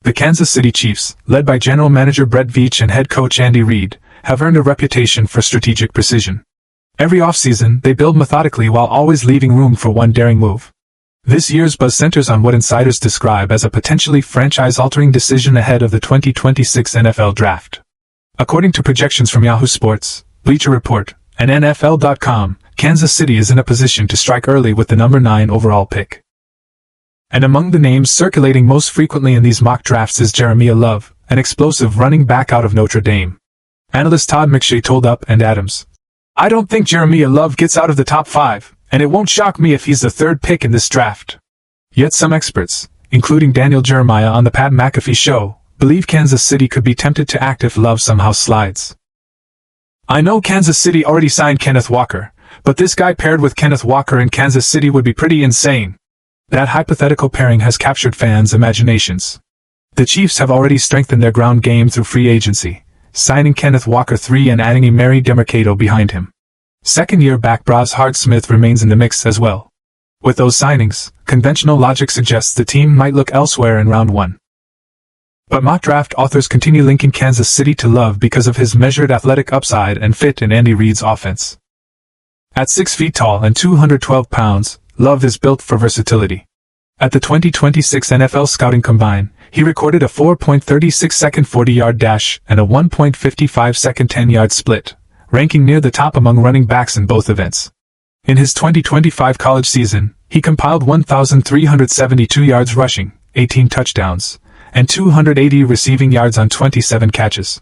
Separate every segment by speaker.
Speaker 1: The Kansas City Chiefs, led by General Manager Brett Veach and head coach Andy Reid, have earned a reputation for strategic precision. Every offseason, they build methodically while always leaving room for one daring move. This year's buzz centers on what insiders describe as a potentially franchise-altering decision ahead of the 2026 NFL Draft. According to projections from Yahoo Sports, Bleacher Report, and NFL.com, Kansas City is in a position to strike early with the number 9 overall pick. And among the names circulating most frequently in these mock drafts is Jeremiah Love, an explosive running back out of Notre Dame. Analyst Todd McShay told Up and Adams, "I don't think Jeremiah Love gets out of the top 5, and it won't shock me if he's the 3rd pick in this draft." Yet some experts, including Daniel Jeremiah on the Pat McAfee Show, believe Kansas City could be tempted to act if Love somehow slides. "I know Kansas City already signed Kenneth Walker, but this guy paired with Kenneth Walker in Kansas City would be pretty insane." That hypothetical pairing has captured fans' imaginations. The Chiefs have already strengthened their ground game through free agency, signing Kenneth Walker III and adding Emari Demercado behind him. Second-year back Braz Hart-Smith remains in the mix as well. With those signings, conventional logic suggests the team might look elsewhere in round 1. But mock draft authors continue linking Kansas City to Love because of his measured athletic upside and fit in Andy Reid's offense. At 6 feet tall and 212 pounds, Love is built for versatility. At the 2026 NFL Scouting Combine, he recorded a 4.36-second 40-yard dash and a 1.55-second 10-yard split, ranking near the top among running backs in both events. In his 2025 college season, he compiled 1,372 yards rushing, 18 touchdowns, and 280 receiving yards on 27 catches.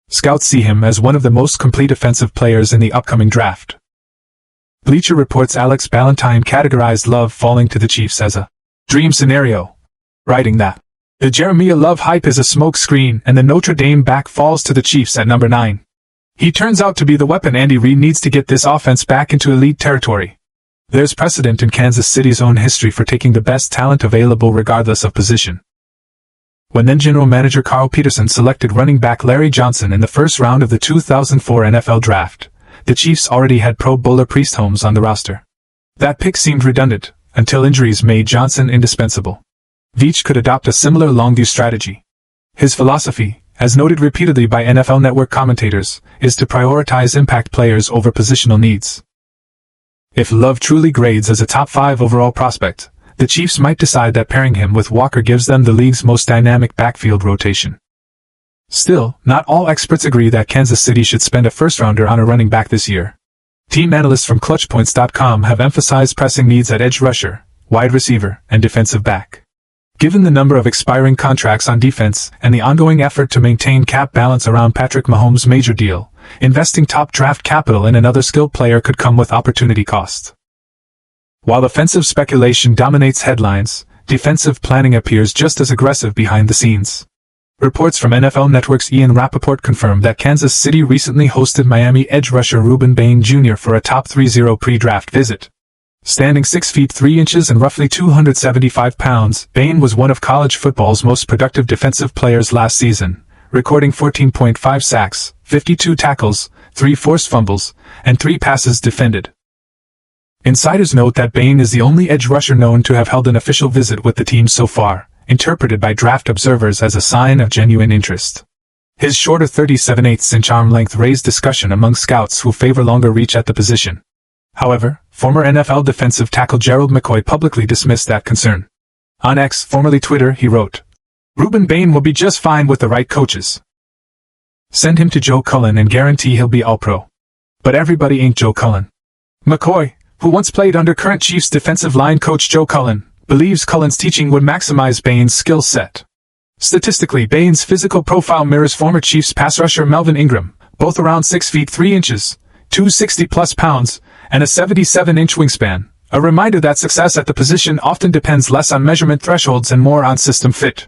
Speaker 1: Scouts see him as one of the most complete offensive players in the upcoming draft. Bleacher Report's Alex Ballantyne categorized Love falling to the Chiefs as a dream scenario, writing that the Jeremiah Love hype is a smokescreen and the Notre Dame back falls to the Chiefs at number 9. He turns out to be the weapon Andy Reid needs to get this offense back into elite territory. There's precedent in Kansas City's own history for taking the best talent available regardless of position. When then General Manager Carl Peterson selected running back Larry Johnson in the first round of the 2004 NFL Draft, the Chiefs already had Pro Bowler Priest Holmes on the roster. That pick seemed redundant, until injuries made Johnson indispensable. Veach could adopt a similar long-view strategy. His philosophy, as noted repeatedly by NFL Network commentators, is to prioritize impact players over positional needs. If Love truly grades as a top 5 overall prospect, the Chiefs might decide that pairing him with Walker gives them the league's most dynamic backfield rotation. Still, not all experts agree that Kansas City should spend a first-rounder on a running back this year. Team analysts from ClutchPoints.com have emphasized pressing needs at edge rusher, wide receiver, and defensive back. Given the number of expiring contracts on defense and the ongoing effort to maintain cap balance around Patrick Mahomes' major deal, investing top draft capital in another skilled player could come with opportunity cost. While offensive speculation dominates headlines, defensive planning appears just as aggressive behind the scenes. Reports from NFL Network's Ian Rappaport confirmed that Kansas City recently hosted Miami edge rusher Ruben Bain Jr. for a top 30 pre-draft visit. Standing 6 feet 3 inches and roughly 275 pounds, Bain was one of college football's most productive defensive players last season, recording 14.5 sacks, 52 tackles, 3 forced fumbles, and 3 passes defended. Insiders note that Bain is the only edge rusher known to have held an official visit with the team so far, interpreted by draft observers as a sign of genuine interest. His shorter 37/8-inch arm length raised discussion among scouts who favor longer reach at the position. However, former NFL defensive tackle Gerald McCoy publicly dismissed that concern. On X, formerly Twitter, he wrote, "Ruben Bain will be just fine with the right coaches. Send him to Joe Cullen and guarantee he'll be all-pro. But everybody ain't Joe Cullen." McCoy, who once played under current Chiefs defensive line coach Joe Cullen, believes Cullen's teaching would maximize Bain's skill set. Statistically, Bain's physical profile mirrors former Chiefs pass rusher Melvin Ingram, both around 6 feet 3 inches, 260-plus pounds, and a 77-inch wingspan, a reminder that success at the position often depends less on measurement thresholds and more on system fit.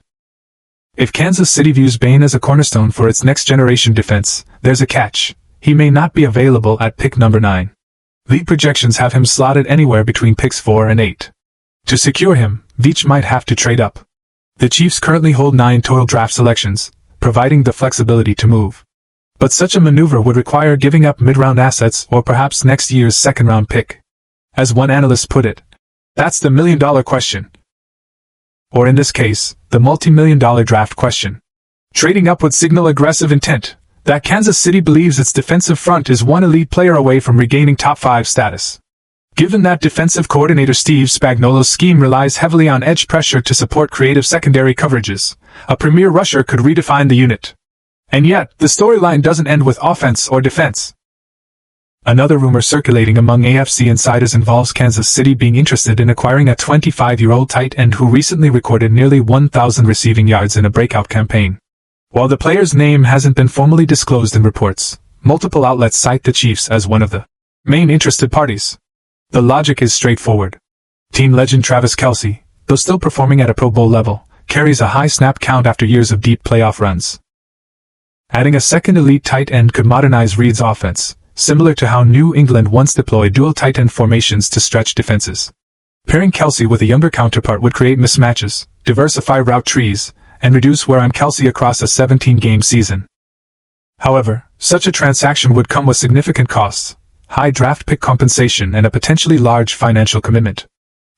Speaker 1: If Kansas City views Bain as a cornerstone for its next-generation defense, there's a catch. He may not be available at pick number 9. League projections have him slotted anywhere between picks 4 and 8. To secure him, Veach might have to trade up. The Chiefs currently hold 9 total draft selections, providing the flexibility to move. But such a maneuver would require giving up mid-round assets or perhaps next year's second-round pick. As one analyst put it, that's the million-dollar question. Or in this case, the multi-million-dollar draft question. Trading up would signal aggressive intent, that Kansas City believes its defensive front is one elite player away from regaining top 5 status. Given that defensive coordinator Steve Spagnuolo's scheme relies heavily on edge pressure to support creative secondary coverages, a premier rusher could redefine the unit. And yet, the storyline doesn't end with offense or defense. Another rumor circulating among AFC insiders involves Kansas City being interested in acquiring a 25-year-old tight end who recently recorded nearly 1,000 receiving yards in a breakout campaign. While the player's name hasn't been formally disclosed in reports, multiple outlets cite the Chiefs as one of the main interested parties. The logic is straightforward. Team legend Travis Kelce, though still performing at a Pro Bowl level, carries a high snap count after years of deep playoff runs. Adding a second elite tight end could modernize Reid's offense, similar to how New England once deployed dual tight end formations to stretch defenses. Pairing Kelce with a younger counterpart would create mismatches, diversify route trees, and reduce wear on Kelce across a 17-game season. However, such a transaction would come with significant costs, high draft pick compensation and a potentially large financial commitment.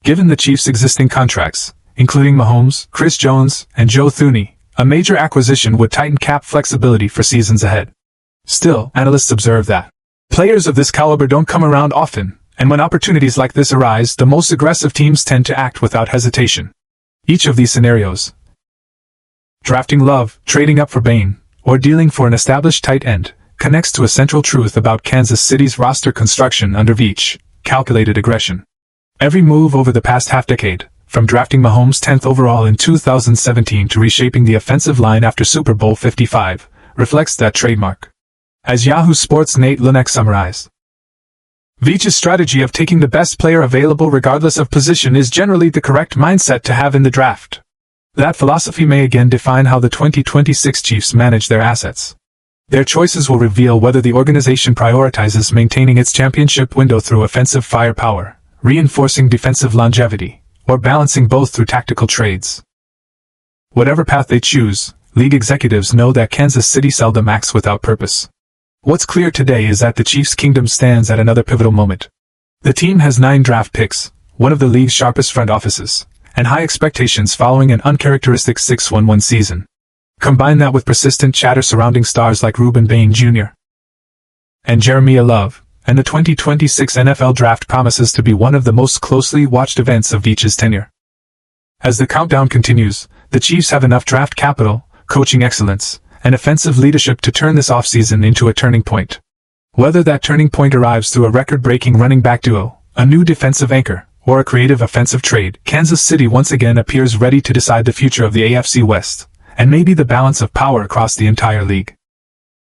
Speaker 1: Given the Chiefs' existing contracts, including Mahomes, Chris Jones, and Joe Thuney, a major acquisition would tighten cap flexibility for seasons ahead. Still, analysts observe that players of this caliber don't come around often, and when opportunities like this arise, the most aggressive teams tend to act without hesitation. Each of these scenarios, drafting Love, trading up for Bain, or dealing for an established tight end, connects to a central truth about Kansas City's roster construction under Veach: calculated aggression. Every move over the past half-decade, from drafting Mahomes 10th overall in 2017 to reshaping the offensive line after Super Bowl 55, reflects that trademark. As Yahoo Sports' Nate Lunek summarized, Veach's strategy of taking the best player available regardless of position is generally the correct mindset to have in the draft. That philosophy may again define how the 2026 Chiefs manage their assets. Their choices will reveal whether the organization prioritizes maintaining its championship window through offensive firepower, reinforcing defensive longevity, or balancing both through tactical trades. Whatever path they choose, league executives know that Kansas City seldom acts without purpose. What's clear today is that the Chiefs' kingdom stands at another pivotal moment. The team has 9 draft picks, one of the league's sharpest front offices, and high expectations following an uncharacteristic 6-1-1 season. Combine that with persistent chatter surrounding stars like Ruben Bain Jr. and Jeremiah Love, and the 2026 NFL Draft promises to be one of the most closely watched events of Veach's tenure. As the countdown continues, the Chiefs have enough draft capital, coaching excellence, and offensive leadership to turn this offseason into a turning point. Whether that turning point arrives through a record-breaking running back duo, a new defensive anchor, or a creative offensive trade, Kansas City once again appears ready to decide the future of the AFC West, and maybe the balance of power across the entire league.